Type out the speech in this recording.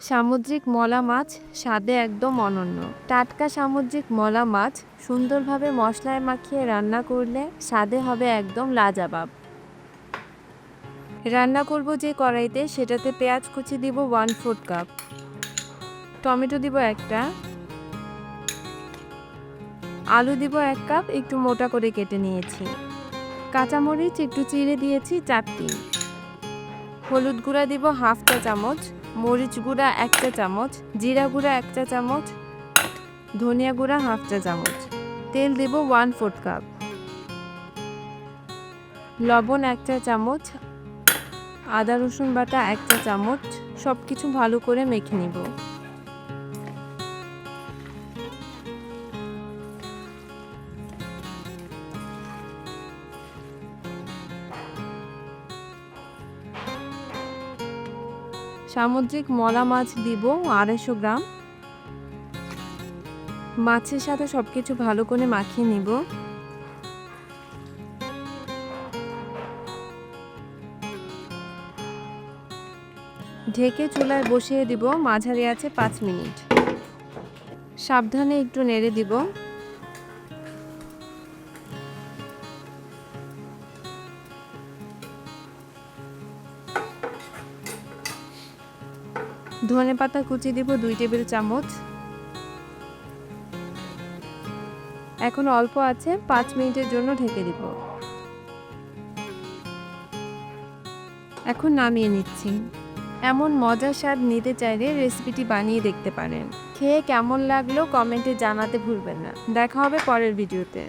সামুদ্রিক মলা মাছ স্বাদে একদম অনন্য। টাটকা সামুদ্রিক মলা মাছ সুন্দরভাবে মশলায় মাখিয়ে রান্না করলে স্বাদে হবে একদম লাজবাব। রান্না করব যে কড়াইতে, সেটাতে পেঁয়াজ কুচি দিব 1/4 কাপ, টমেটো দিব একটা, আলু দিব 1 কাপ একটু মোটা করে কেটে নিয়েছি, কাঁচামরিচ একটু চিড়ে দিয়েছি 4টি, হলুদ গুঁড়া দিব 1/2 চা চামচ, মরিচ গুঁড়া 1 চা চামচ, জিরা গুঁড়া 1 চা চামচ, ধনিয়া গুঁড়া 1/2 চা চামচ, তেল দিব 1/4 কাপ, লবণ 1 চা চামচ, আদা রসুন বাটা 1 চা চামচ। সব কিছু ভালো করে মেখে নিব। সামুদ্রিক মলা মাছ দিব 250 গ্রাম। মাছের সাথে সবকিছু ভালো করে মাখিয়ে নিব। ঢেকে চুলায় বসিয়ে দিব মাঝারি আঁচে 5 মিনিট। সাবধানে একটু নেড়ে দিব। ধনেপাতা কুচি দিব 2 টেবিল চামচ। এখন অল্প আছে 5 মিনিটের জন্য ঢেকে দিব। এখন নামিয়ে নিচ্ছি। এমন মজার স্বাদ নিতে চাইলে রেসিপিটি বানিয়ে দেখতে পারেন। খেয়ে কেমন লাগলো কমেন্টে জানাতে ভুলবেন না। দেখা হবে পরের ভিডিওতে।